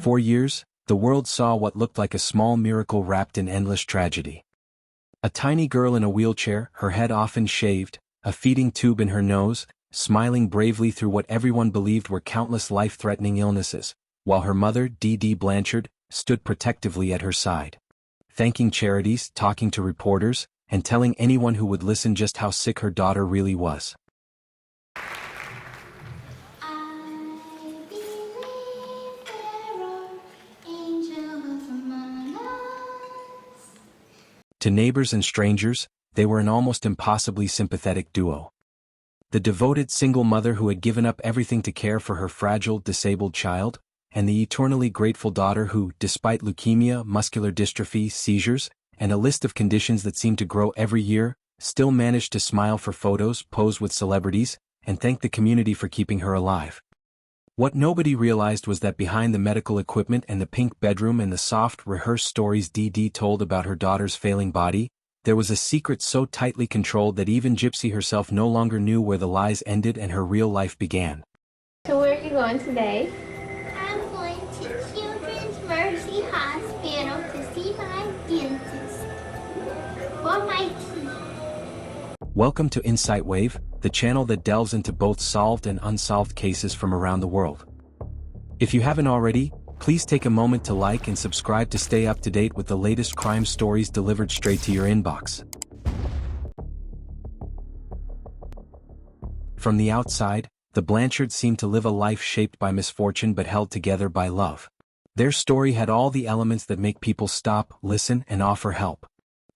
For years, the world saw what looked like a small miracle wrapped in endless tragedy. A tiny girl in a wheelchair, her head often shaved, a feeding tube in her nose, smiling bravely through what everyone believed were countless life-threatening illnesses, while her mother, Dee Blanchard, stood protectively at her side. Thanking charities, talking to reporters, and telling anyone who would listen just how sick her daughter really was. To neighbors and strangers, they were an almost impossibly sympathetic duo. The devoted single mother who had given up everything to care for her fragile, disabled child, and the eternally grateful daughter who, despite leukemia, muscular dystrophy, seizures, and a list of conditions that seemed to grow every year, still managed to smile for photos, pose with celebrities, and thank the community for keeping her alive. What nobody realized was that behind the medical equipment and the pink bedroom and the soft, rehearsed stories Dee told about her daughter's failing body, there was a secret so tightly controlled that even Gypsy herself no longer knew where the lies ended and her real life began. So where are you going today? I'm going to Children's Mercy Hospital to see my dentist for my teeth. Welcome to Insightwave, the channel that delves into both solved and unsolved cases from around the world. If you haven't already, please take a moment to like and subscribe to stay up to date with the latest crime stories delivered straight to your inbox. From the outside, the Blanchards seemed to live a life shaped by misfortune but held together by love. Their story had all the elements that make people stop, listen, and offer help.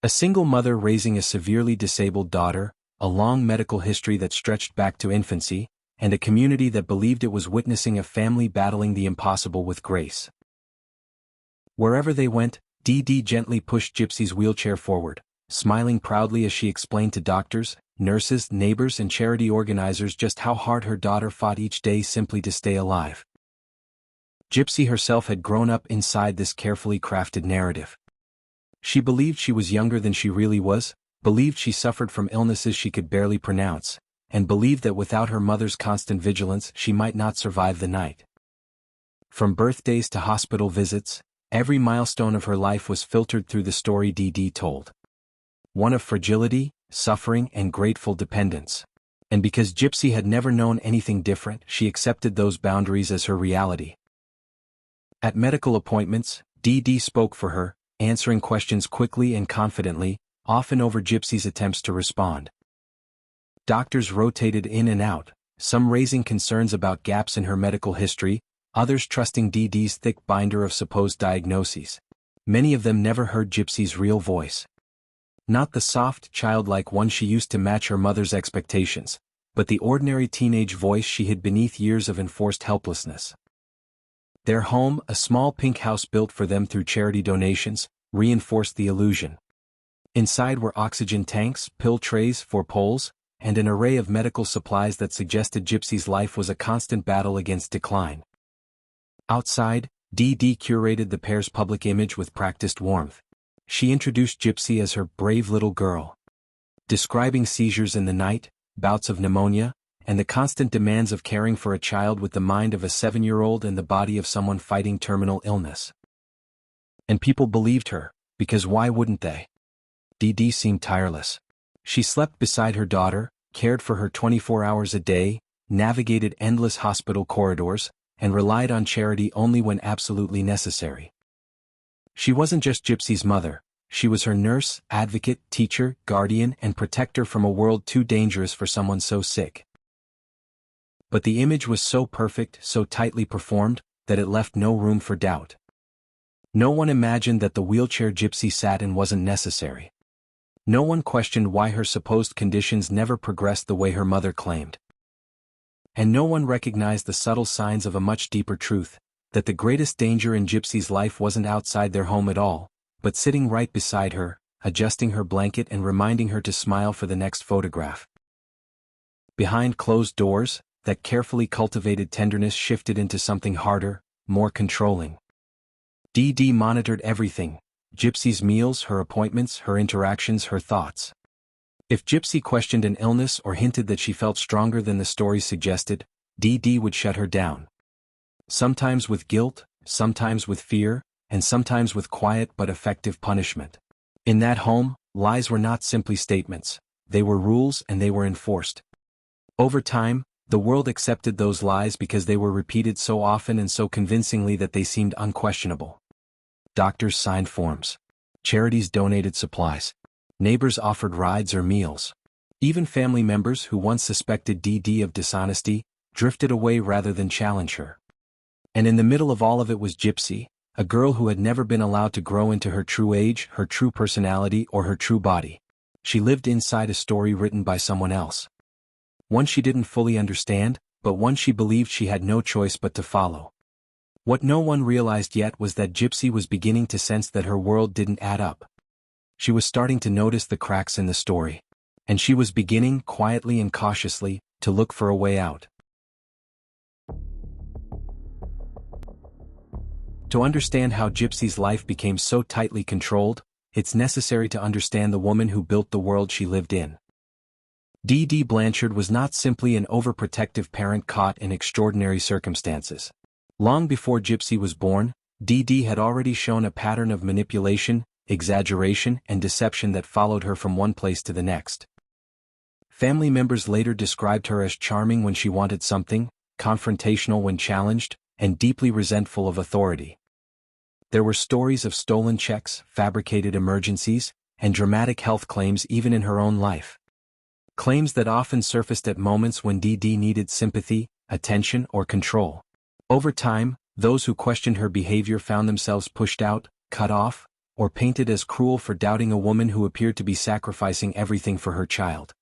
A single mother raising a severely disabled daughter, a long medical history that stretched back to infancy, and a community that believed it was witnessing a family battling the impossible with grace. Wherever they went, Dee gently pushed Gypsy's wheelchair forward, smiling proudly as she explained to doctors, nurses, neighbors, and charity organizers just how hard her daughter fought each day simply to stay alive. Gypsy herself had grown up inside this carefully crafted narrative. She believed she was younger than she really was, believed she suffered from illnesses she could barely pronounce, and believed that without her mother's constant vigilance she might not survive the night. From birthdays to hospital visits, every milestone of her life was filtered through the story Dee told. One of fragility, suffering, and grateful dependence. And because Gypsy had never known anything different, she accepted those boundaries as her reality. At medical appointments, Dee spoke for her, answering questions quickly and confidently, often over Gypsy's attempts to respond. Doctors rotated in and out, some raising concerns about gaps in her medical history, others trusting Dee's thick binder of supposed diagnoses. Many of them never heard Gypsy's real voice. Not the soft, childlike one she used to match her mother's expectations, but the ordinary teenage voice she hid beneath years of enforced helplessness. Their home, a small pink house built for them through charity donations, reinforced the illusion. Inside were oxygen tanks, pill trays, 4 poles, and an array of medical supplies that suggested Gypsy's life was a constant battle against decline. Outside, Dee curated the pair's public image with practiced warmth. She introduced Gypsy as her brave little girl, describing seizures in the night, bouts of pneumonia, and the constant demands of caring for a child with the mind of a 7-year-old and the body of someone fighting terminal illness. And people believed her, because why wouldn't they? Dee seemed tireless. She slept beside her daughter, cared for her 24 hours a day, navigated endless hospital corridors, and relied on charity only when absolutely necessary. She wasn't just Gypsy's mother, she was her nurse, advocate, teacher, guardian, and protector from a world too dangerous for someone so sick. But the image was so perfect, so tightly performed, that it left no room for doubt. No one imagined that the wheelchair Gypsy sat in wasn't necessary. No one questioned why her supposed conditions never progressed the way her mother claimed. And no one recognized the subtle signs of a much deeper truth, that the greatest danger in Gypsy's life wasn't outside their home at all, but sitting right beside her, adjusting her blanket and reminding her to smile for the next photograph. Behind closed doors, that carefully cultivated tenderness shifted into something harder, more controlling. Dee monitored everything, Gypsy's meals, her appointments, her interactions, her thoughts. If Gypsy questioned an illness or hinted that she felt stronger than the story suggested, Dee Dee would shut her down. Sometimes with guilt, sometimes with fear, and sometimes with quiet but effective punishment. In that home, lies were not simply statements, they were rules and they were enforced. Over time, the world accepted those lies because they were repeated so often and so convincingly that they seemed unquestionable. Doctors signed forms. Charities donated supplies. Neighbors offered rides or meals. Even family members who once suspected Dee Dee of dishonesty drifted away rather than challenge her. And in the middle of all of it was Gypsy, a girl who had never been allowed to grow into her true age, her true personality, or her true body. She lived inside a story written by someone else. One she didn't fully understand, but one she believed she had no choice but to follow. What no one realized yet was that Gypsy was beginning to sense that her world didn't add up. She was starting to notice the cracks in the story. And she was beginning, quietly and cautiously, to look for a way out. To understand how Gypsy's life became so tightly controlled, it's necessary to understand the woman who built the world she lived in. Dee Dee Blanchard was not simply an overprotective parent caught in extraordinary circumstances. Long before Gypsy was born, Dee Dee had already shown a pattern of manipulation, exaggeration, and deception that followed her from one place to the next. Family members later described her as charming when she wanted something, confrontational when challenged, and deeply resentful of authority. There were stories of stolen checks, fabricated emergencies, and dramatic health claims even in her own life. Claims that often surfaced at moments when Dee Dee needed sympathy, attention, or control. Over time, those who questioned her behavior found themselves pushed out, cut off, or painted as cruel for doubting a woman who appeared to be sacrificing everything for her child.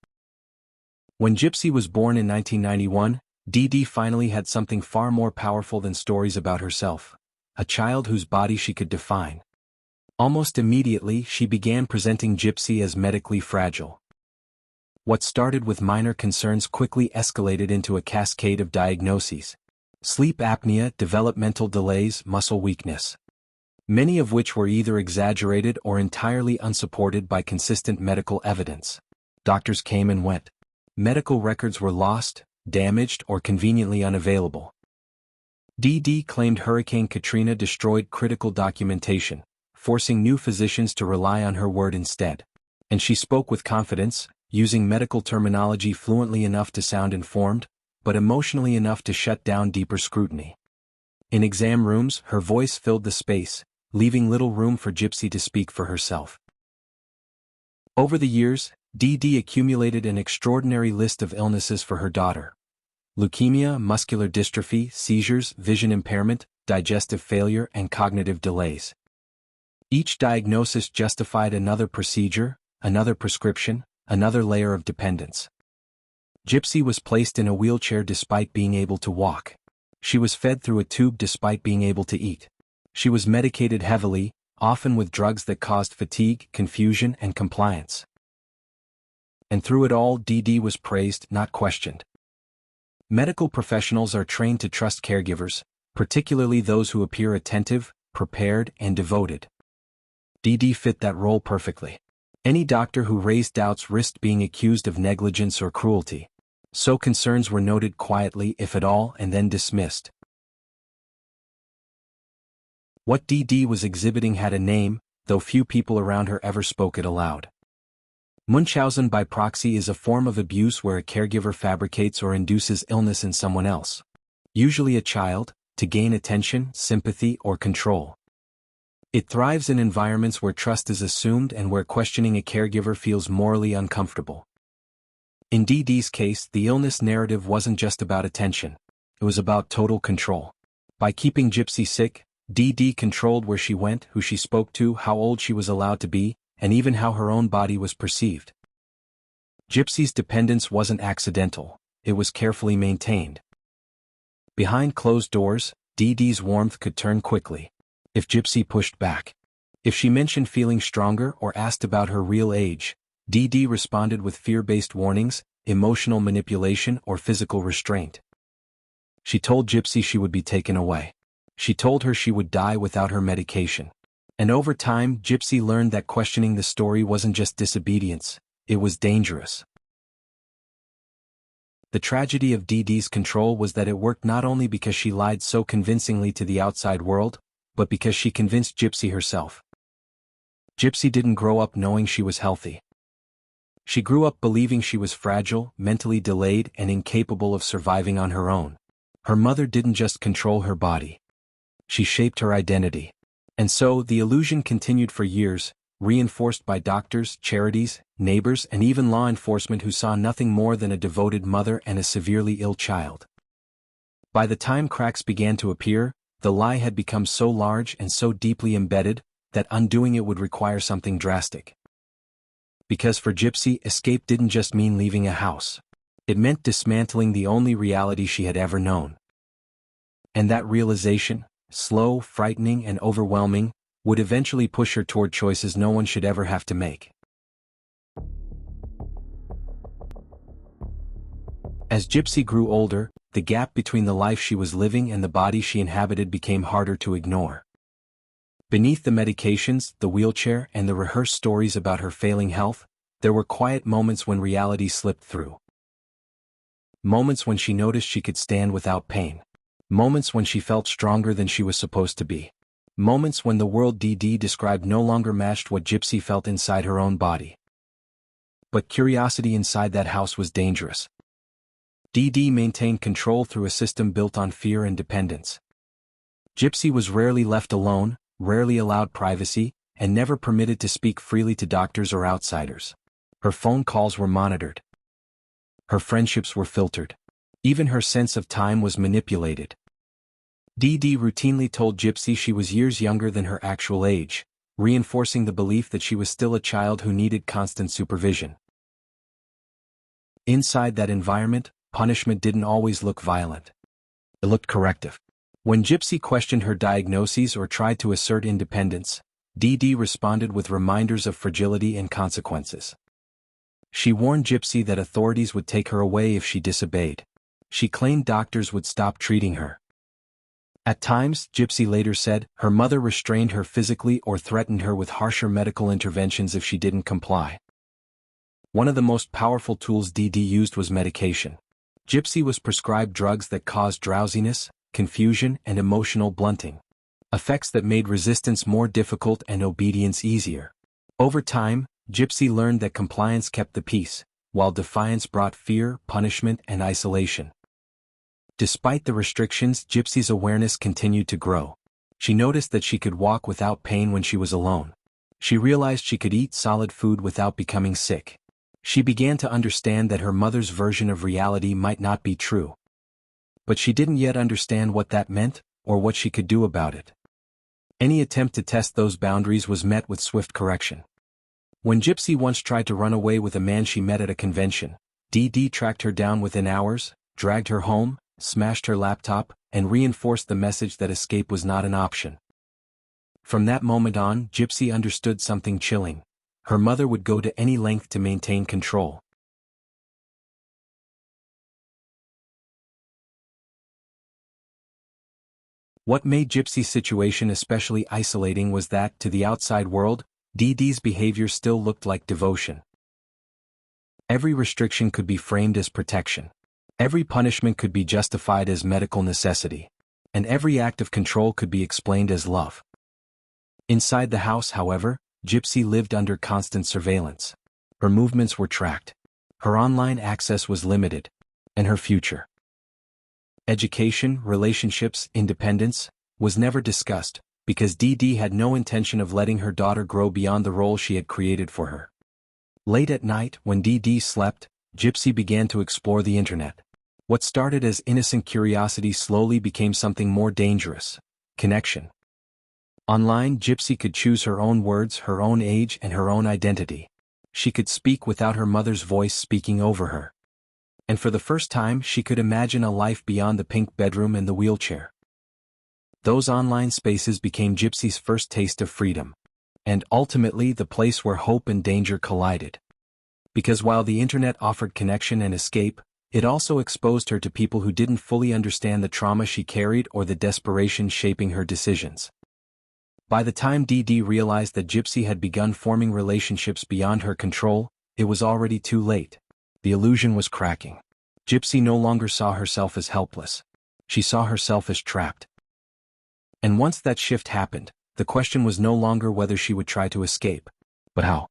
When Gypsy was born in 1991, Dee Dee finally had something far more powerful than stories about herself. A child whose body she could define. Almost immediately, she began presenting Gypsy as medically fragile. What started with minor concerns quickly escalated into a cascade of diagnoses. Sleep apnea, developmental delays, muscle weakness. Many of which were either exaggerated or entirely unsupported by consistent medical evidence. Doctors came and went. Medical records were lost, damaged, or conveniently unavailable. Dee Dee claimed Hurricane Katrina destroyed critical documentation, forcing new physicians to rely on her word instead. And she spoke with confidence, using medical terminology fluently enough to sound informed, but emotionally enough to shut down deeper scrutiny. In exam rooms, her voice filled the space, leaving little room for Gypsy to speak for herself. Over the years, Dee Dee accumulated an extraordinary list of illnesses for her daughter. Leukemia, muscular dystrophy, seizures, vision impairment, digestive failure, and cognitive delays. Each diagnosis justified another procedure, another prescription, another layer of dependence. Gypsy was placed in a wheelchair despite being able to walk. She was fed through a tube despite being able to eat. She was medicated heavily, often with drugs that caused fatigue, confusion, and compliance. And through it all, Dee Dee was praised, not questioned. Medical professionals are trained to trust caregivers, particularly those who appear attentive, prepared, and devoted. Dee Dee fit that role perfectly. Any doctor who raised doubts risked being accused of negligence or cruelty. So concerns were noted quietly, if at all, and then dismissed. What Dee Dee was exhibiting had a name, though few people around her ever spoke it aloud. Munchausen by proxy is a form of abuse where a caregiver fabricates or induces illness in someone else, usually a child, to gain attention, sympathy, or control. It thrives in environments where trust is assumed and where questioning a caregiver feels morally uncomfortable. In Dee Dee's case, the illness narrative wasn't just about attention. It was about total control. By keeping Gypsy sick, Dee Dee controlled where she went, who she spoke to, how old she was allowed to be, and even how her own body was perceived. Gypsy's dependence wasn't accidental, it was carefully maintained. Behind closed doors, Dee Dee's warmth could turn quickly. If Gypsy pushed back. If she mentioned feeling stronger or asked about her real age, Dee Dee responded with fear-based warnings, emotional manipulation, or physical restraint. She told Gypsy she would be taken away. She told her she would die without her medication. And over time, Gypsy learned that questioning the story wasn't just disobedience, it was dangerous. The tragedy of Dee Dee's control was that it worked not only because she lied so convincingly to the outside world, but because she convinced Gypsy herself. Gypsy didn't grow up knowing she was healthy. She grew up believing she was fragile, mentally delayed, and incapable of surviving on her own. Her mother didn't just control her body. She shaped her identity. And so, the illusion continued for years, reinforced by doctors, charities, neighbors, and even law enforcement who saw nothing more than a devoted mother and a severely ill child. By the time cracks began to appear, the lie had become so large and so deeply embedded that undoing it would require something drastic. Because for Gypsy, escape didn't just mean leaving a house. It meant dismantling the only reality she had ever known. And that realization, slow, frightening, and overwhelming, would eventually push her toward choices no one should ever have to make. As Gypsy grew older, the gap between the life she was living and the body she inhabited became harder to ignore. Beneath the medications, the wheelchair, and the rehearsed stories about her failing health, there were quiet moments when reality slipped through. Moments when she noticed she could stand without pain. Moments when she felt stronger than she was supposed to be. Moments when the world Dee Dee described no longer matched what Gypsy felt inside her own body. But curiosity inside that house was dangerous. Dee Dee maintained control through a system built on fear and dependence. Gypsy was rarely left alone, rarely allowed privacy, and never permitted to speak freely to doctors or outsiders. Her phone calls were monitored. Her friendships were filtered. Even her sense of time was manipulated. Dee Dee routinely told Gypsy she was years younger than her actual age, reinforcing the belief that she was still a child who needed constant supervision. Inside that environment, punishment didn't always look violent. It looked corrective. When Gypsy questioned her diagnoses or tried to assert independence, Dee Dee responded with reminders of fragility and consequences. She warned Gypsy that authorities would take her away if she disobeyed. She claimed doctors would stop treating her. At times, Gypsy later said, her mother restrained her physically or threatened her with harsher medical interventions if she didn't comply. One of the most powerful tools Dee Dee used was medication. Gypsy was prescribed drugs that caused drowsiness, confusion, and emotional blunting. Effects that made resistance more difficult and obedience easier. Over time, Gypsy learned that compliance kept the peace, while defiance brought fear, punishment, and isolation. Despite the restrictions, Gypsy's awareness continued to grow. She noticed that she could walk without pain when she was alone. She realized she could eat solid food without becoming sick. She began to understand that her mother's version of reality might not be true. But she didn't yet understand what that meant, or what she could do about it. Any attempt to test those boundaries was met with swift correction. When Gypsy once tried to run away with a man she met at a convention, Dee Dee tracked her down within hours, dragged her home, smashed her laptop, and reinforced the message that escape was not an option. From that moment on, Gypsy understood something chilling. Her mother would go to any length to maintain control. What made Gypsy's situation especially isolating was that, to the outside world, Dee Dee's behavior still looked like devotion. Every restriction could be framed as protection. Every punishment could be justified as medical necessity. And every act of control could be explained as love. Inside the house, however, Gypsy lived under constant surveillance. Her movements were tracked. Her online access was limited. And her future. Education, relationships, independence, was never discussed, because Dee Dee had no intention of letting her daughter grow beyond the role she had created for her. Late at night, when Dee Dee slept, Gypsy began to explore the internet. What started as innocent curiosity slowly became something more dangerous: connection. Online, Gypsy could choose her own words, her own age, and her own identity. She could speak without her mother's voice speaking over her. And for the first time, she could imagine a life beyond the pink bedroom and the wheelchair. Those online spaces became Gypsy's first taste of freedom. And ultimately the place where hope and danger collided. Because while the internet offered connection and escape, it also exposed her to people who didn't fully understand the trauma she carried or the desperation shaping her decisions. By the time Dee Dee realized that Gypsy had begun forming relationships beyond her control, It was already too late. The illusion was cracking. Gypsy no longer saw herself as helpless. She saw herself as trapped. And once that shift happened, the question was no longer whether she would try to escape, but how.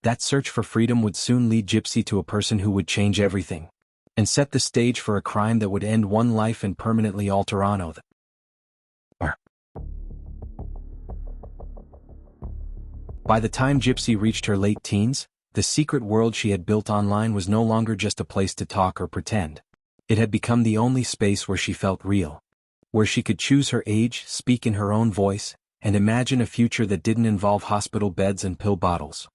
That search for freedom would soon lead Gypsy to a person who would change everything, and set the stage for a crime that would end one life and permanently alter another. By the time Gypsy reached her late teens, the secret world she had built online was no longer just a place to talk or pretend. It had become the only space where she felt real, where she could choose her age, speak in her own voice, and imagine a future that didn't involve hospital beds and pill bottles.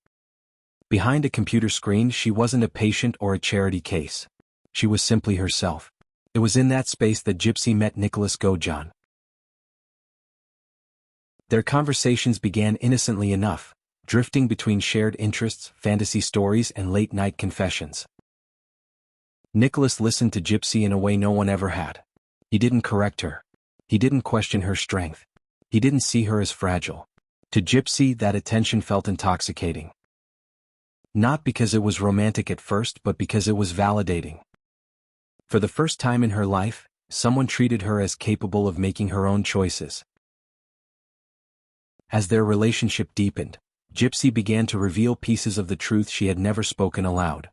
Behind a computer screen, she wasn't a patient or a charity case. She was simply herself. It was in that space that Gypsy met Nicholas Gojan. Their conversations began innocently enough, drifting between shared interests, fantasy stories, and late-night confessions. Nicholas listened to Gypsy in a way no one ever had. He didn't correct her. He didn't question her strength. He didn't see her as fragile. To Gypsy, that attention felt intoxicating. Not because it was romantic at first, but because it was validating. For the first time in her life, someone treated her as capable of making her own choices. As their relationship deepened, Gypsy began to reveal pieces of the truth she had never spoken aloud.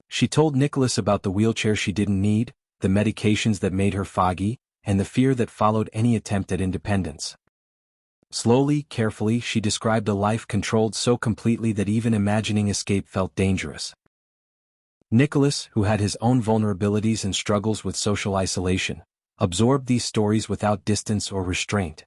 She told Nicholas about the wheelchair she didn't need, the medications that made her foggy, and the fear that followed any attempt at independence. Slowly, carefully, she described a life controlled so completely that even imagining escape felt dangerous. Nicholas, who had his own vulnerabilities and struggles with social isolation, absorbed these stories without distance or restraint.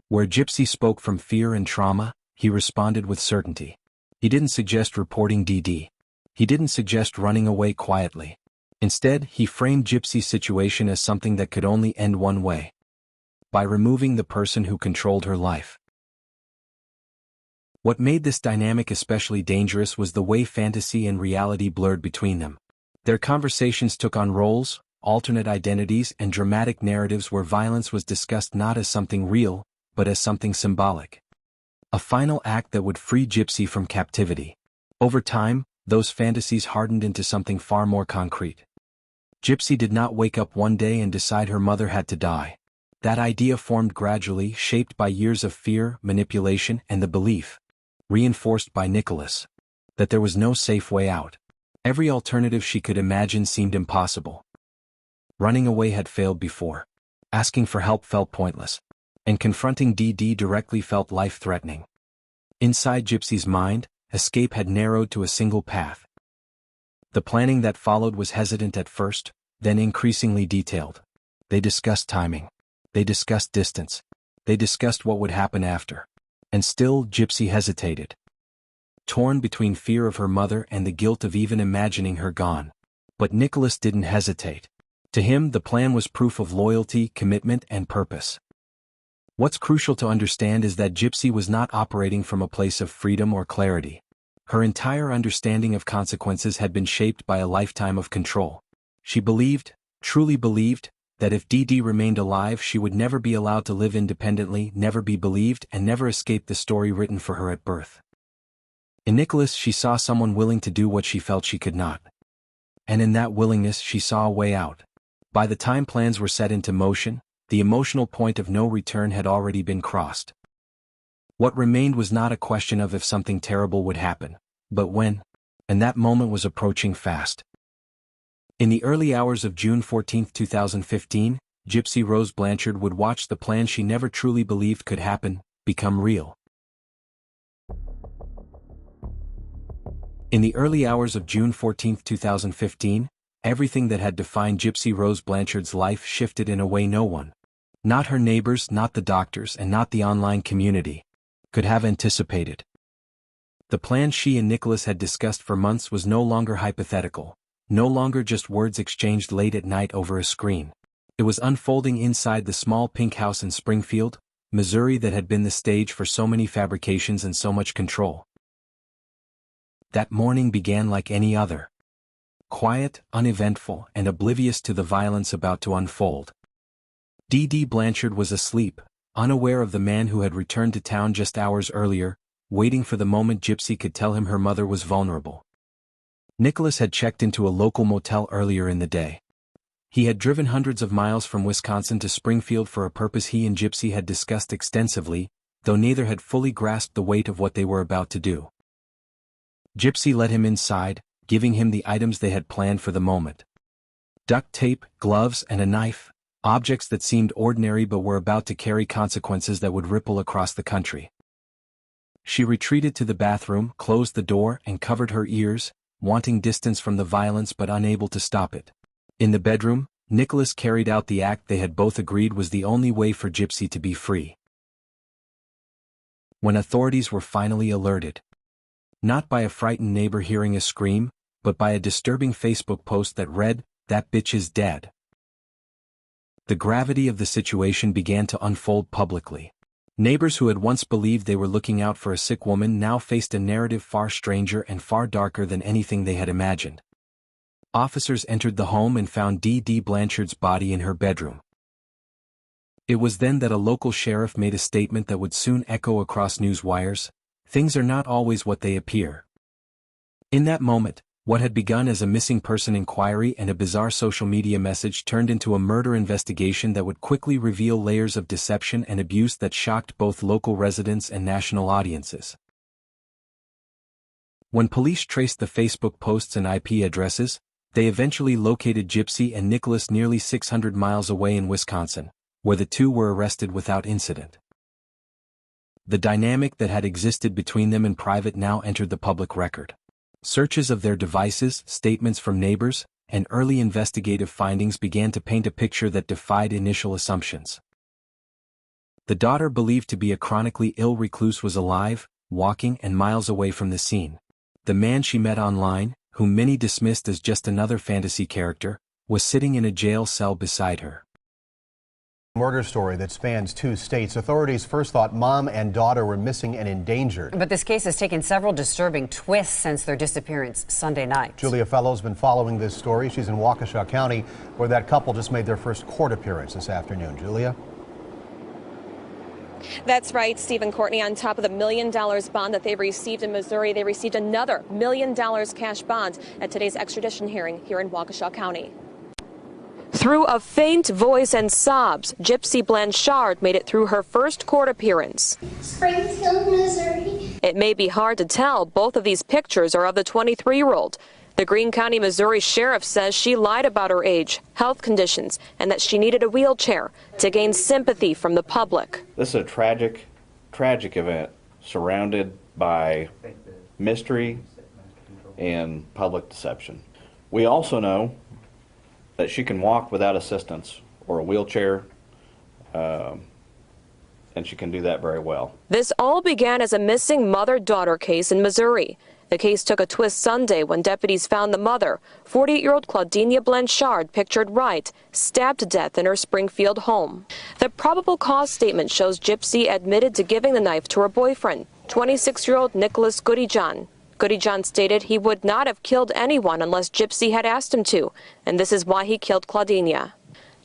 Where Gypsy spoke from fear and trauma, he responded with certainty. He didn't suggest reporting DD. He didn't suggest running away quietly. Instead, he framed Gypsy's situation as something that could only end one way: by removing the person who controlled her life. What made this dynamic especially dangerous was the way fantasy and reality blurred between them. Their conversations took on roles, alternate identities, and dramatic narratives where violence was discussed not as something real, but as something symbolic. A final act that would free Gypsy from captivity. Over time, those fantasies hardened into something far more concrete. Gypsy did not wake up one day and decide her mother had to die. That idea formed gradually, shaped by years of fear, manipulation, and the belief, reinforced by Nicholas, that there was no safe way out. Every alternative she could imagine seemed impossible. Running away had failed before. Asking for help felt pointless. And confronting DD directly felt life-threatening. Inside Gypsy's mind, escape had narrowed to a single path. The planning that followed was hesitant at first, then increasingly detailed. They discussed timing. They discussed distance. They discussed what would happen after. And still, Gypsy hesitated. Torn between fear of her mother and the guilt of even imagining her gone. But Nicholas didn't hesitate. To him, the plan was proof of loyalty, commitment, and purpose. What's crucial to understand is that Gypsy was not operating from a place of freedom or clarity. Her entire understanding of consequences had been shaped by a lifetime of control. She believed, truly believed, that if DD remained alive she would never be allowed to live independently, never be believed, and never escape the story written for her at birth. In Nicholas she saw someone willing to do what she felt she could not. And in that willingness she saw a way out. By the time plans were set into motion, the emotional point of no return had already been crossed. What remained was not a question of if something terrible would happen, but when, and that moment was approaching fast. In the early hours of June 14, 2015, Gypsy Rose Blanchard would watch the plan she never truly believed could happen, become real. In the early hours of June 14, 2015, everything that had defined Gypsy Rose Blanchard's life shifted in a way no one, not her neighbors, not the doctors, and not the online community, could have anticipated. The plan she and Nicholas had discussed for months was no longer hypothetical, no longer just words exchanged late at night over a screen. It was unfolding inside the small pink house in Springfield, Missouri that had been the stage for so many fabrications and so much control. That morning began like any other. Quiet, uneventful, and oblivious to the violence about to unfold. DD Blanchard was asleep, unaware of the man who had returned to town just hours earlier, waiting for the moment Gypsy could tell him her mother was vulnerable. Nicholas had checked into a local motel earlier in the day. He had driven hundreds of miles from Wisconsin to Springfield for a purpose he and Gypsy had discussed extensively, though neither had fully grasped the weight of what they were about to do. Gypsy let him inside, giving him the items they had planned for the moment. Duct tape, gloves, and a knife, objects that seemed ordinary but were about to carry consequences that would ripple across the country. She retreated to the bathroom, closed the door, and covered her ears, wanting distance from the violence but unable to stop it. In the bedroom, Nicholas carried out the act they had both agreed was the only way for Gypsy to be free. When authorities were finally alerted, not by a frightened neighbor hearing a scream, but by a disturbing Facebook post that read, "That bitch is dead," the gravity of the situation began to unfold publicly. Neighbors who had once believed they were looking out for a sick woman now faced a narrative far stranger and far darker than anything they had imagined. Officers entered the home and found D.D. Blanchard's body in her bedroom. It was then that a local sheriff made a statement that would soon echo across news wires: "Things are not always what they appear." In that moment, what had begun as a missing person inquiry and a bizarre social media message turned into a murder investigation that would quickly reveal layers of deception and abuse that shocked both local residents and national audiences. When police traced the Facebook posts and IP addresses, they eventually located Gypsy and Nicholas nearly 600 miles away in Wisconsin, where the two were arrested without incident. The dynamic that had existed between them in private now entered the public record. Searches of their devices, statements from neighbors, and early investigative findings began to paint a picture that defied initial assumptions. The daughter believed to be a chronically ill recluse was alive, walking and miles away from the scene. The man she met online, whom many dismissed as just another fantasy character, was sitting in a jail cell beside her. Murder story that spans 2 states. Authorities first thought mom and daughter were missing and endangered. But this case has taken several disturbing twists since their disappearance Sunday night. Julia Fellow's been following this story. She's in Waukesha County, where that couple just made their first court appearance this afternoon. Julia? That's right, Stephen. Courtney, on top of the $1 million bond that they received in Missouri, they received another $1 million cash bond at today's extradition hearing here in Waukesha County. Through a faint voice and sobs, Gypsy Blanchard made it through her first court appearance. Springfield, Missouri. It may be hard to tell, both of these pictures are of the 23-year-old. The Greene County, Missouri sheriff says she lied about her age, health conditions, and that she needed a wheelchair to gain sympathy from the public. This is a tragic event surrounded by mystery and public deception. We also know that she can walk without assistance or a wheelchair, and she can do that very well. This all began as a missing mother-daughter case in Missouri. The case took a twist Sunday when deputies found the mother, 48-year-old Claudinia Blanchard, pictured right, stabbed to death in her Springfield home. The probable cause statement shows Gypsy admitted to giving the knife to her boyfriend, 26-year-old Nicholas Goodyjohn. Goodyjohn stated he would not have killed anyone unless Gypsy had asked him to, and this is why he killed Claudinia.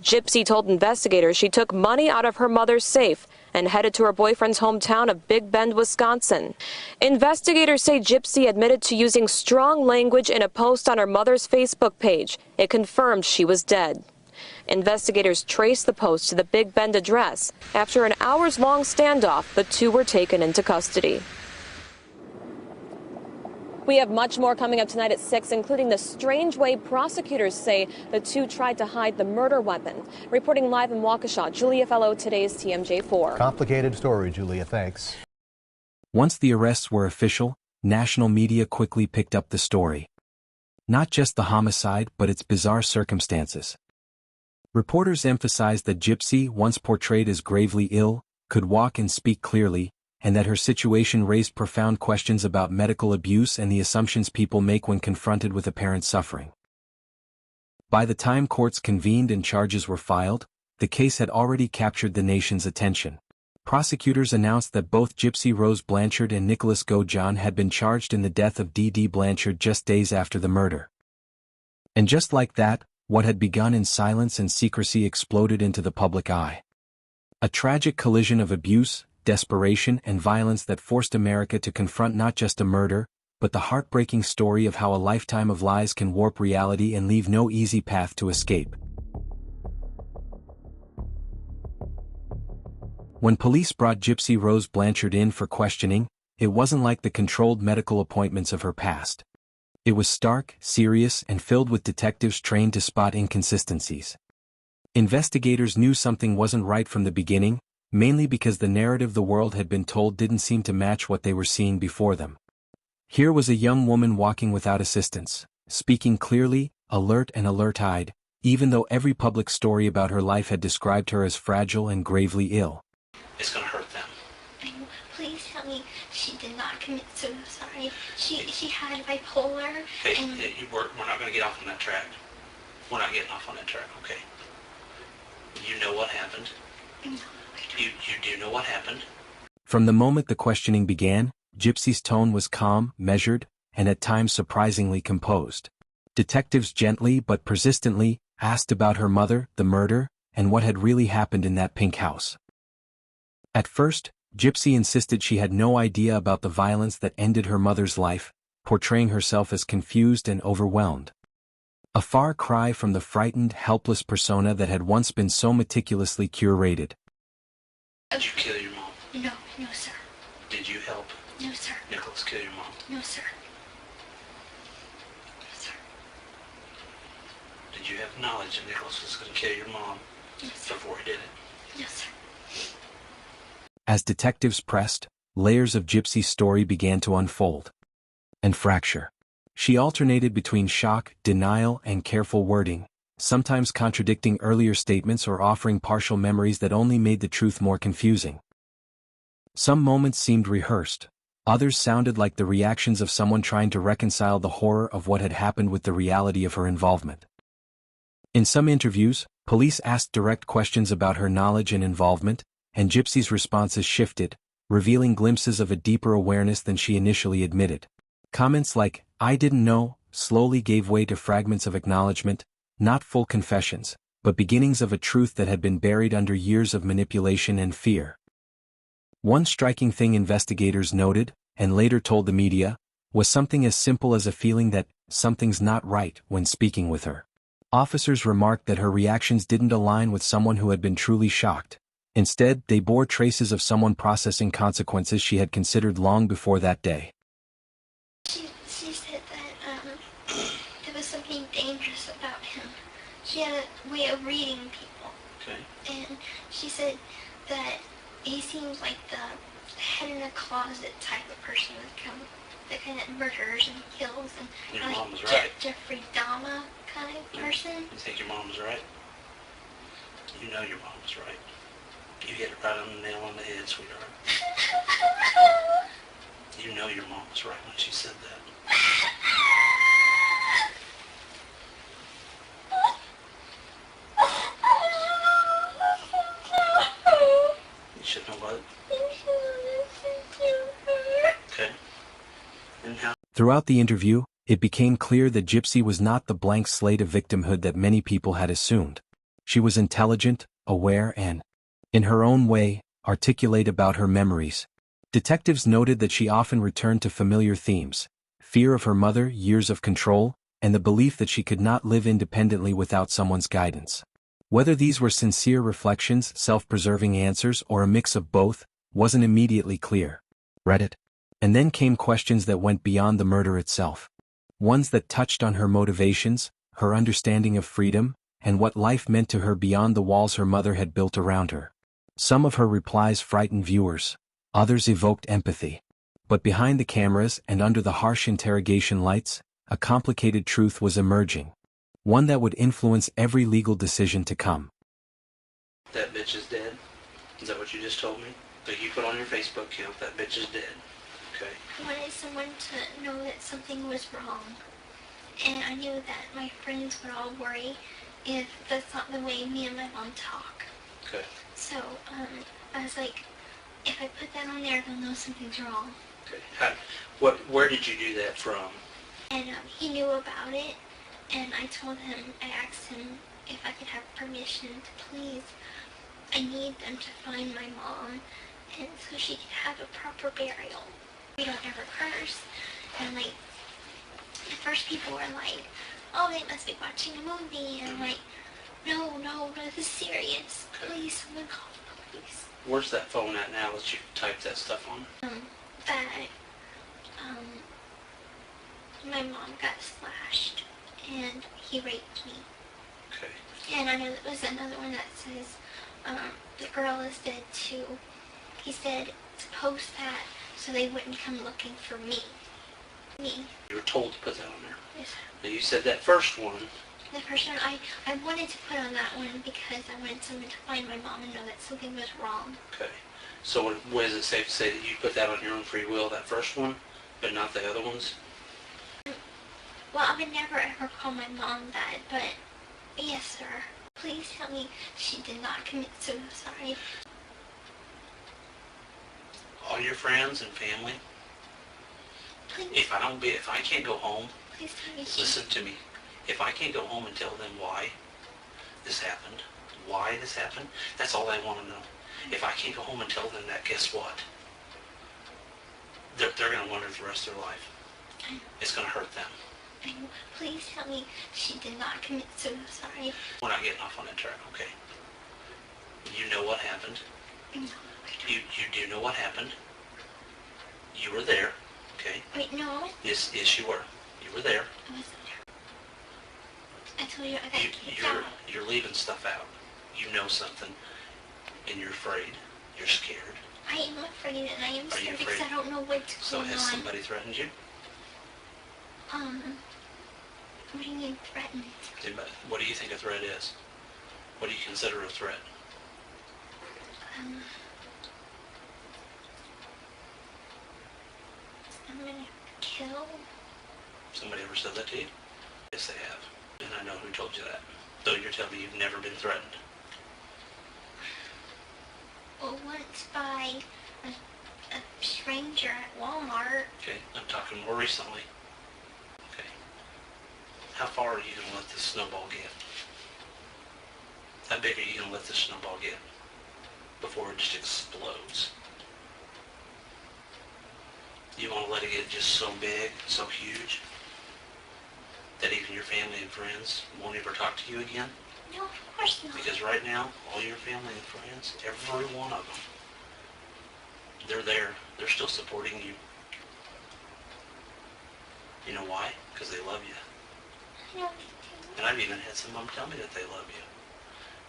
Gypsy told investigators she took money out of her mother's safe and headed to her boyfriend's hometown of Big Bend, Wisconsin. Investigators say Gypsy admitted to using strong language in a post on her mother's Facebook page. It confirmed she was dead. Investigators traced the post to the Big Bend address. After an hours-long standoff, the two were taken into custody. We have much more coming up tonight at 6, including the strange way prosecutors say the two tried to hide the murder weapon. Reporting live in Waukesha, Julia Fellow, today's TMJ4. Complicated story, Julia. Thanks. Once the arrests were official, national media quickly picked up the story. Not just the homicide, but its bizarre circumstances. Reporters emphasized that Gypsy, once portrayed as gravely ill, could walk and speak clearly, and that her situation raised profound questions about medical abuse and the assumptions people make when confronted with apparent suffering. By the time courts convened and charges were filed, the case had already captured the nation's attention. Prosecutors announced that both Gypsy Rose Blanchard and Nicholas Goodyjohn had been charged in the death of D.D. Blanchard just days after the murder. And just like that, what had begun in silence and secrecy exploded into the public eye. A tragic collision of abuse, desperation, and violence that forced America to confront not just a murder, but the heartbreaking story of how a lifetime of lies can warp reality and leave no easy path to escape. When police brought Gypsy Rose Blanchard in for questioning, it wasn't like the controlled medical appointments of her past. It was stark, serious, and filled with detectives trained to spot inconsistencies. Investigators knew something wasn't right from the beginning, mainly because the narrative the world had been told didn't seem to match what they were seeing before them. Here was a young woman walking without assistance, speaking clearly, alert and alert-eyed, even though every public story about her life had described her as fragile and gravely ill. It's going to hurt them. Please tell me she did not commit suicide. She had bipolar. Hey, and we're not going to get off on that track. We're not getting off on that track, okay? You know what happened. No, you do know what happened. From the moment the questioning began, Gypsy's tone was calm, measured, and at times surprisingly composed. Detectives gently but persistently asked about her mother, the murder, and what had really happened in that pink house. At first, Gypsy insisted she had no idea about the violence that ended her mother's life, portraying herself as confused and overwhelmed. A far cry from the frightened, helpless persona that had once been so meticulously curated. Did you kill your mom? no, sir. Did you help No, sir. Nicholas kill your mom? No, sir. No, sir. Did you have knowledge that Nicholas was going to kill your mom before he did it? No, sir. As detectives pressed, layers of Gypsy's story began to unfold and fracture. She alternated between shock, denial, and careful wording, sometimes contradicting earlier statements or offering partial memories that only made the truth more confusing. Some moments seemed rehearsed, others sounded like the reactions of someone trying to reconcile the horror of what had happened with the reality of her involvement. In some interviews, police asked direct questions about her knowledge and involvement, and Gypsy's responses shifted, revealing glimpses of a deeper awareness than she initially admitted. Comments like, "I didn't know," slowly gave way to fragments of acknowledgement, not full confessions, but beginnings of a truth that had been buried under years of manipulation and fear. One striking thing investigators noted, and later told the media, was something as simple as a feeling that something's not right when speaking with her. Officers remarked that her reactions didn't align with someone who had been truly shocked. Instead, they bore traces of someone processing consequences she had considered long before that day. She said that there was something dangerous about him. She had a way of reading people. Okay. And she said that he seems like the head in a closet type of person, the kind that murders and kills, and Your like mom was right. Jeffrey Dahmer kind of person. You think your mom was right? You know your mom was right. You hit it right on the nail on the head, sweetheart. You know your mom was right when she said that. You should know what? Okay. And how? Throughout the interview, it became clear that Gypsy was not the blank slate of victimhood that many people had assumed. She was intelligent, aware, and, in her own way, articulate about her memories. Detectives noted that she often returned to familiar themes: fear of her mother, years of control, and the belief that she could not live independently without someone's guidance. Whether these were sincere reflections, self-preserving answers, or a mix of both, wasn't immediately clear. Reddit. And then came questions that went beyond the murder itself. Ones that touched on her motivations, her understanding of freedom, and what life meant to her beyond the walls her mother had built around her. Some of her replies frightened viewers, others evoked empathy. But behind the cameras and under the harsh interrogation lights, a complicated truth was emerging. One that would influence every legal decision to come. That bitch is dead? Is that what you just told me? Like you put on your Facebook account, that bitch is dead. Okay. I wanted someone to know that something was wrong. And I knew that my friends would all worry if that's not the way me and my mom talk. Okay. So, I was like, if I put that on there, they'll know something's wrong. Okay. Where did you do that from? And he knew about it, and I asked him if I could have permission to please. I need them to find my mom, and so she could have a proper burial. We don't ever curse, and like, at first people were like, oh, they must be watching a movie, and I'm like, no, this is serious. Please, someone call the police. Where's that phone at now that you type that stuff on? My mom got slashed, and he raped me. Okay. And I know there was another one that says, the girl is dead too. He said to post that so they wouldn't come looking for me. You were told to put that on there. Yes. Now you said that first one. The first one, I wanted to put on that one because I wanted someone to find my mom and know that something was wrong. Okay. So is it safe to say that you put that on your own free will, that first one, but not the other ones? Well, I would never ever call my mom that, but yes, sir. Please tell me she did not commit suicide. All your friends and family. Please, If I can't go home, please tell me listen to me. If I can't go home and tell them why this happened, that's all I want to know. If I can't go home and tell them that, guess what? They're going to wonder the rest of their life. It's going to hurt them. Please tell me she did not commit suicide. We're not getting off on that track, okay? You know what happened. No, You do know what happened. You were there, okay? wait, no, Yes, you were. You were there. I wasn't there. I told you I got kicked out. You're leaving stuff out. You know something, and you're afraid. You're scared. I am afraid, and I am Are you scared because afraid? I don't know what's So going has on. somebody threatened you? What do you mean threatened? What do you think a threat is? What do you consider a threat? I'm gonna kill. Somebody ever said that to you? Yes, they have. And I know who told you that. So you're telling me you've never been threatened? Well, once by a stranger at Walmart. Okay, I'm talking more recently. Okay. How far are you going to let this snowball get? How big are you going to let this snowball get before it just explodes? You want to let it get just so big, so huge, that even your family and friends won't ever talk to you again? No, of course not. Because right now, all your family and friends, every one of them, they're there. They're still supporting you. You know why? Because they love you. I know. And I've even had some of them tell me that they love you.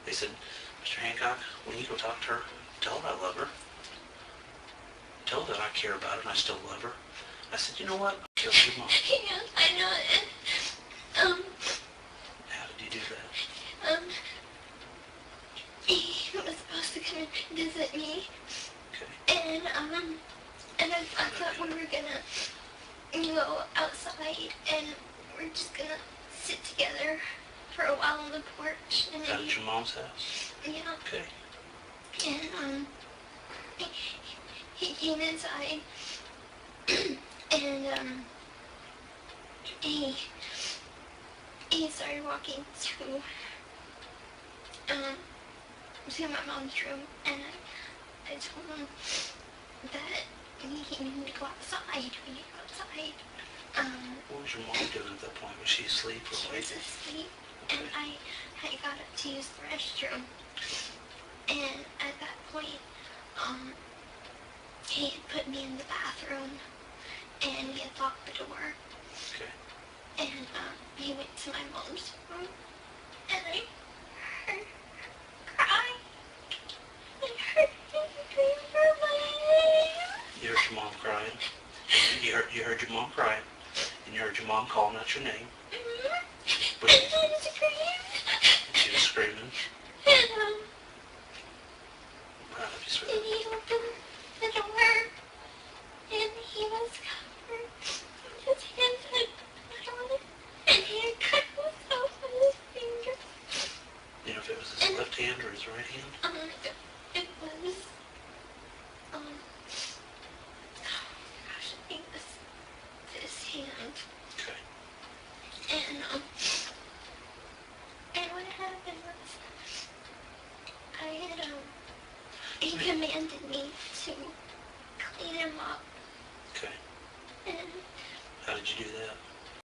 They said, Mr. Hancock, when you go talk to her, tell her I love her. Tell her that I care about her and I still love her. I said, you know what? I killed your mom. Yes, I know it. How did you do that? He was supposed to come and visit me. Okay. And I thought we were gonna go outside and we're just gonna sit together for a while on the porch and Out at your mom's house? yeah. Okay. And he came inside and he started walking to my mom's room, and I told him that he needed to go outside. We need to go outside. What was your mom doing at that point? Was she asleep or She awake? was asleep, and I had got up to use the restroom. And at that point, he had put me in the bathroom, and he had locked the door. Okay. And he went to my mom's room, and I heard her cry. I heard him scream for my name. You heard your mom crying? You heard your mom crying, and you heard your mom calling out your name. And I was screaming. She was screaming. And I love you, and sweetheart. he opened the door, and he was covered. His hands had blood on it, and he had cut himself with his finger. You know if it was his left hand or his right hand? It was, oh gosh, I think this hand. Okay. And what happened was, he commanded me to clean him up. Okay. And How did you do that?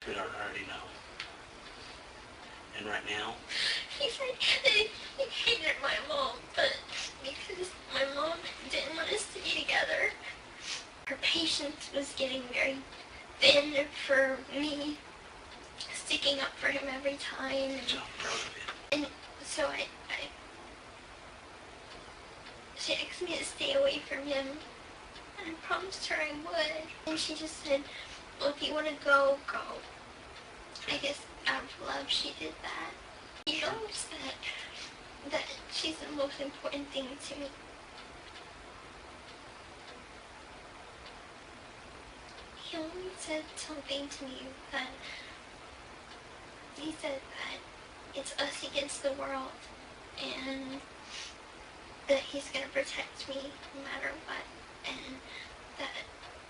We already know. And right now? he said he hated my mom, but because my mom didn't want us to be together, her patience was getting very thin for me sticking up for him every time. So I'm proud of you. And so she asked me to stay away from him, and I promised her I would. And she just said, well, if you want to go, go. I guess out of love she did that. He knows that she's the most important thing to me. He only said something to me that he said that it's us against the world, and that he's going to protect me no matter what, and that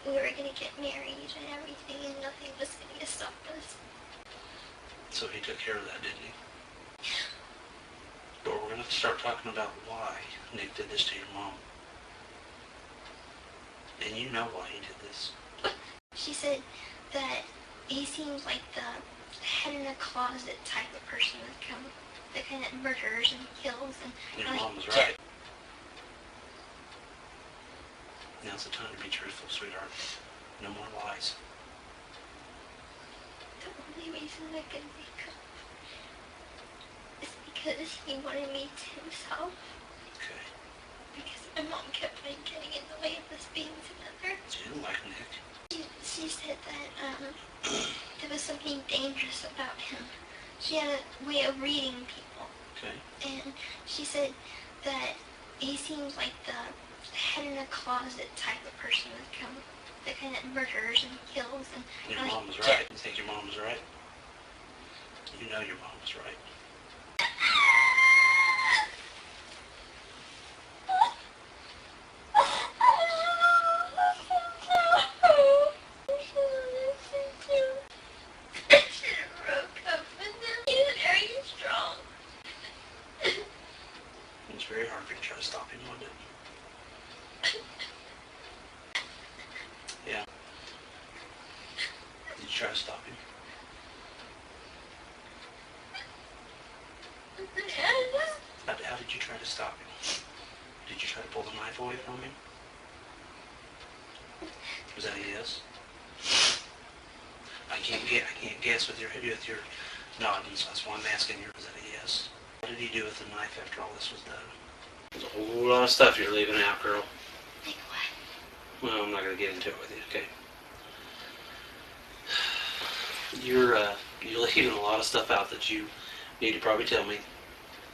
we were going to get married and everything, and nothing was going to stop us. So he took care of that, didn't he? But we're going to have to start talking about why Nick did this to your mom. And you know why he did this. She said that he seems like the head in a closet type of person that kind of murders and kills. And your mom was right. Now's the time to be truthful, sweetheart. No more lies. The only reason I can think of is because he wanted me to himself. Okay. Because my mom kept on getting in the way of us being together. She didn't like Nick. She said that there was something dangerous about him. She had a way of reading people. Okay. And she said that he seems like the head in a closet type of person that kind of murders and kills. And your mom was right. You think your mom was right? You know your mom was right. It's very hard for you to try to stop him, wasn't it? Yeah. Did you try to stop him? How did you try to stop him? Did you try to pull the knife away from him? Was that a yes? I can't guess with your nodding, so that's why I'm asking you. Was that a yes? What did he do with the knife after all this was done? There's a whole lot of stuff you're leaving out, girl. Like what? Well, I'm not going to get into it with you, okay? You're leaving a lot of stuff out that you need to probably tell me.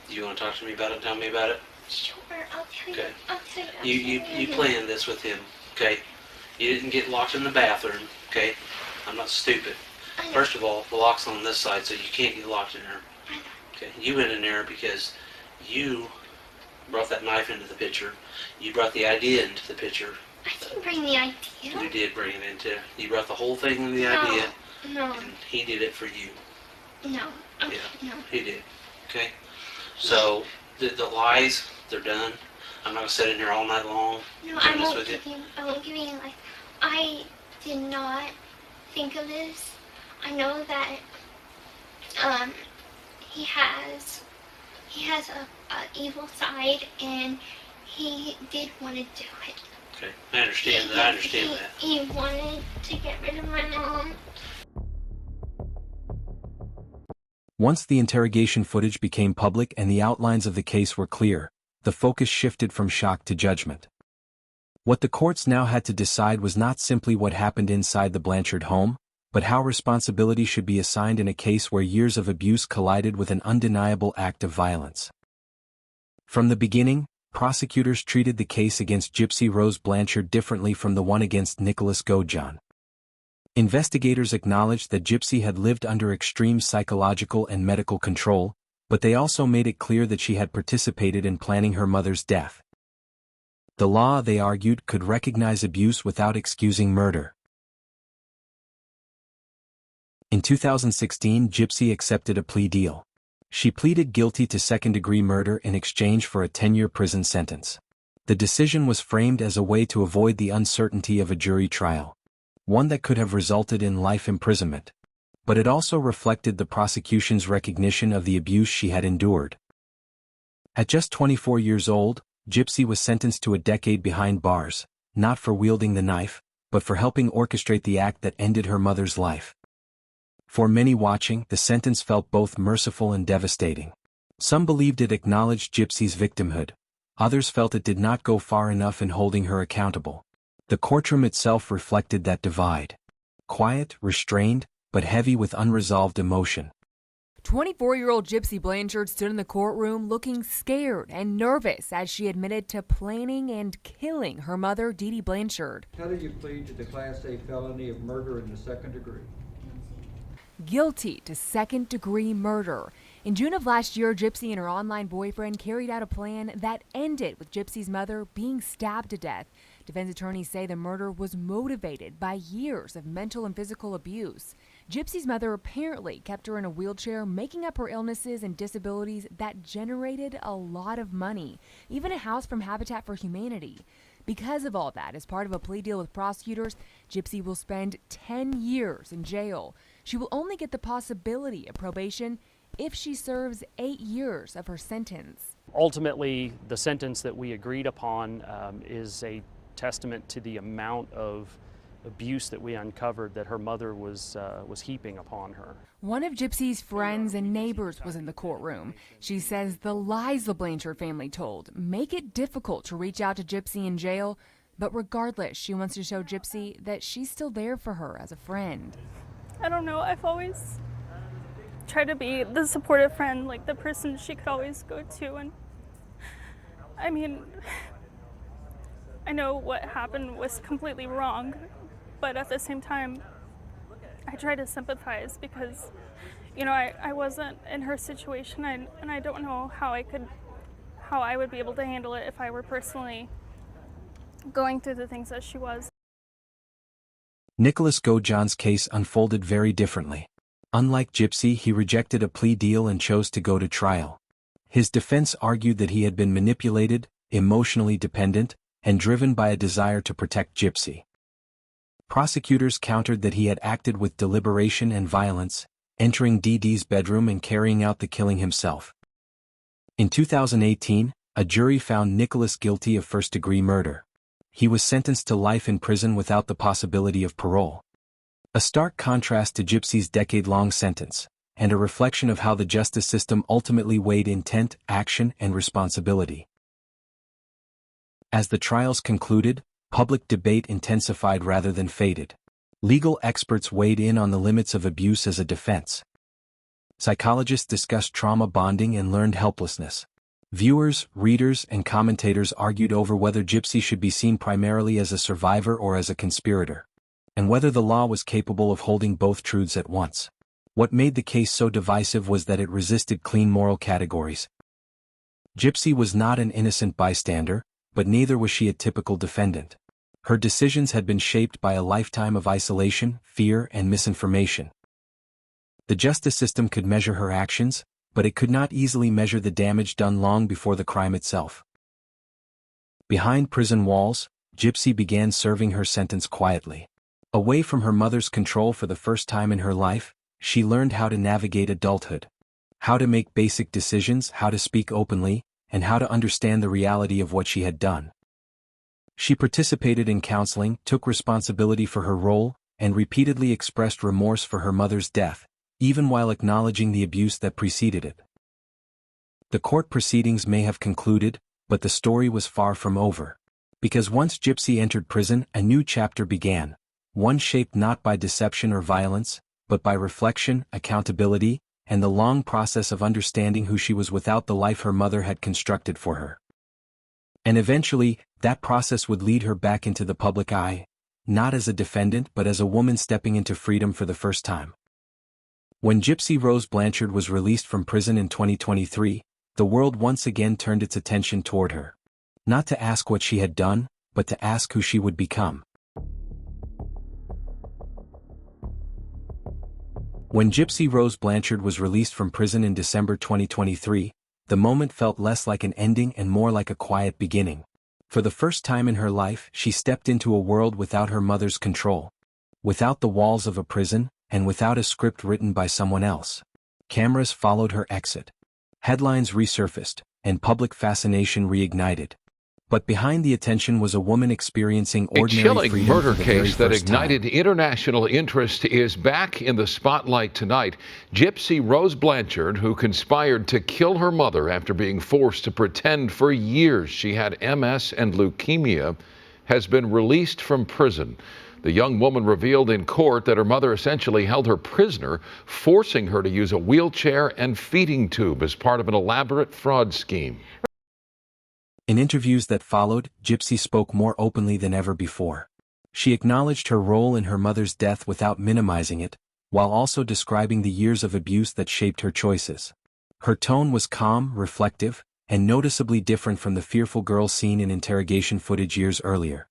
You want to talk to me about it? Tell me about it? Sure, I'll tell you. Okay. I'll tell you. You planned this with him, okay? You didn't get locked in the bathroom, okay? I'm not stupid. I know. First of all, the lock's on this side, so you can't get locked in there. I know. Okay, you went in there because you brought that knife into the picture. You brought the idea into the picture. I didn't bring the idea. You did bring it into. You brought the whole thing into the idea, No. and he did it for you. No. Okay, Yeah, no. he did. Okay, so the lies, they're done. I'm not gonna sit in here all night long. No, doing I this won't with you. give you. I won't give you any life. I did not think of this. I know that he has a evil side, and he did want to do it. Okay, I understand that. I understand that. He wanted to get rid of my mom. Once the interrogation footage became public and the outlines of the case were clear, the focus shifted from shock to judgment. What the courts now had to decide was not simply what happened inside the Blanchard home, but how responsibility should be assigned in a case where years of abuse collided with an undeniable act of violence. From the beginning, prosecutors treated the case against Gypsy Rose Blanchard differently from the one against Nicholas Godjon. Investigators acknowledged that Gypsy had lived under extreme psychological and medical control, but they also made it clear that she had participated in planning her mother's death. The law, they argued, could recognize abuse without excusing murder. In 2016, Gypsy accepted a plea deal. She pleaded guilty to second-degree murder in exchange for a 10-year prison sentence. The decision was framed as a way to avoid the uncertainty of a jury trial, one that could have resulted in life imprisonment. But it also reflected the prosecution's recognition of the abuse she had endured. At just 24 years old, Gypsy was sentenced to a decade behind bars, not for wielding the knife, but for helping orchestrate the act that ended her mother's life. For many watching, the sentence felt both merciful and devastating. Some believed it acknowledged Gypsy's victimhood. Others felt it did not go far enough in holding her accountable. The courtroom itself reflected that divide. Quiet, restrained, but heavy with unresolved emotion. 24-year-old Gypsy Blanchard stood in the courtroom looking scared and nervous as she admitted to planning and killing her mother, Dee Dee Blanchard. How do you plead to the Class A felony of murder in the second degree? Guilty to second-degree murder. In June of last year, Gypsy and her online boyfriend carried out a plan that ended with Gypsy's mother being stabbed to death. Defense attorneys say the murder was motivated by years of mental and physical abuse. Gypsy's mother apparently kept her in a wheelchair, making up her illnesses and disabilities that generated a lot of money, even a house from Habitat for Humanity. Because of all that, as part of a plea deal with prosecutors, Gypsy will spend 10 years in jail. She will only get the possibility of probation if she serves 8 years of her sentence. Ultimately, the sentence that we agreed upon is a testament to the amount of abuse that we uncovered that her mother was heaping upon her. One of Gypsy's friends and neighbors was in the courtroom. She says the lies the Blanchard family told make it difficult to reach out to Gypsy in jail, but regardless, she wants to show Gypsy that she's still there for her as a friend. I don't know, I've always tried to be the supportive friend, like the person she could always go to, and I mean, I know what happened was completely wrong, but at the same time, I try to sympathize because, you know, I wasn't in her situation, and I don't know how I would be able to handle it if I were personally going through the things that she was. Nicholas Gaujon's case unfolded very differently. Unlike Gypsy, he rejected a plea deal and chose to go to trial. His defense argued that he had been manipulated, emotionally dependent, and driven by a desire to protect Gypsy. Prosecutors countered that he had acted with deliberation and violence, entering Dee Dee's bedroom and carrying out the killing himself. In 2018, a jury found Nicholas guilty of first-degree murder. He was sentenced to life in prison without the possibility of parole. A stark contrast to Gypsy's decade-long sentence, and a reflection of how the justice system ultimately weighed intent, action, and responsibility. As the trials concluded, public debate intensified rather than faded. Legal experts weighed in on the limits of abuse as a defense. Psychologists discussed trauma bonding and learned helplessness. Viewers, readers, and commentators argued over whether Gypsy should be seen primarily as a survivor or as a conspirator, and whether the law was capable of holding both truths at once. What made the case so divisive was that it resisted clean moral categories. Gypsy was not an innocent bystander, but neither was she a typical defendant. Her decisions had been shaped by a lifetime of isolation, fear, and misinformation. The justice system could measure her actions, but it could not easily measure the damage done long before the crime itself. Behind prison walls, Gypsy began serving her sentence quietly. Away from her mother's control for the first time in her life, she learned how to navigate adulthood. How to make basic decisions, how to speak openly, and how to understand the reality of what she had done. She participated in counseling, took responsibility for her role, and repeatedly expressed remorse for her mother's death, even while acknowledging the abuse that preceded it. The court proceedings may have concluded, but the story was far from over. Because once Gypsy entered prison, a new chapter began, one shaped not by deception or violence, but by reflection, accountability, and the long process of understanding who she was without the life her mother had constructed for her. And eventually, that process would lead her back into the public eye, not as a defendant but as a woman stepping into freedom for the first time. When Gypsy Rose Blanchard was released from prison in 2023, the world once again turned its attention toward her. Not to ask what she had done, but to ask who she would become. When Gypsy Rose Blanchard was released from prison in December 2023, the moment felt less like an ending and more like a quiet beginning. For the first time in her life, she stepped into a world without her mother's control. Without the walls of a prison, and without a script written by someone else. Cameras followed her exit. Headlines resurfaced, and public fascination reignited. But behind the attention was a woman experiencing ordinary freedom. A chilling murder for the very case that first time. ignited international interest is back in the spotlight tonight. Gypsy Rose Blanchard, who conspired to kill her mother after being forced to pretend for years she had MS and leukemia, has been released from prison. The young woman revealed in court that her mother essentially held her prisoner, forcing her to use a wheelchair and feeding tube as part of an elaborate fraud scheme. In interviews that followed, Gypsy spoke more openly than ever before. She acknowledged her role in her mother's death without minimizing it, while also describing the years of abuse that shaped her choices. Her tone was calm, reflective, and noticeably different from the fearful girl seen in interrogation footage years earlier.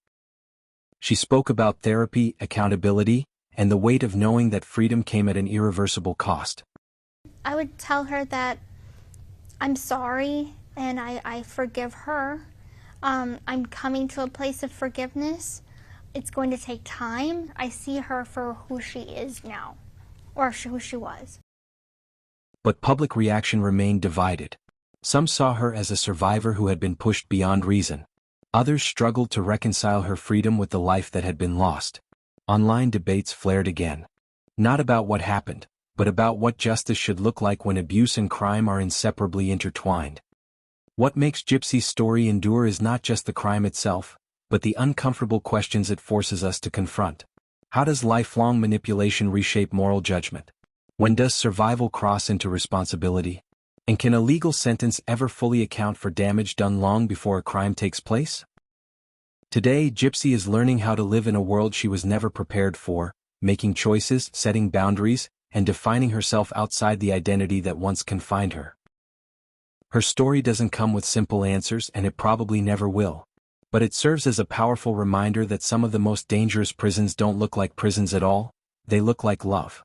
She spoke about therapy, accountability, and the weight of knowing that freedom came at an irreversible cost. I would tell her that I'm sorry and I forgive her. I'm coming to a place of forgiveness. It's going to take time. I see her for who she is now, or who she was. But public reaction remained divided. Some saw her as a survivor who had been pushed beyond reason. Others struggled to reconcile her freedom with the life that had been lost. Online debates flared again. Not about what happened, but about what justice should look like when abuse and crime are inseparably intertwined. What makes Gypsy's story endure is not just the crime itself, but the uncomfortable questions it forces us to confront. How does lifelong manipulation reshape moral judgment? When does survival cross into responsibility? And can a legal sentence ever fully account for damage done long before a crime takes place? Today, Gypsy is learning how to live in a world she was never prepared for, making choices, setting boundaries, and defining herself outside the identity that once confined her. Her story doesn't come with simple answers, and it probably never will. But it serves as a powerful reminder that some of the most dangerous prisons don't look like prisons at all, they look like love.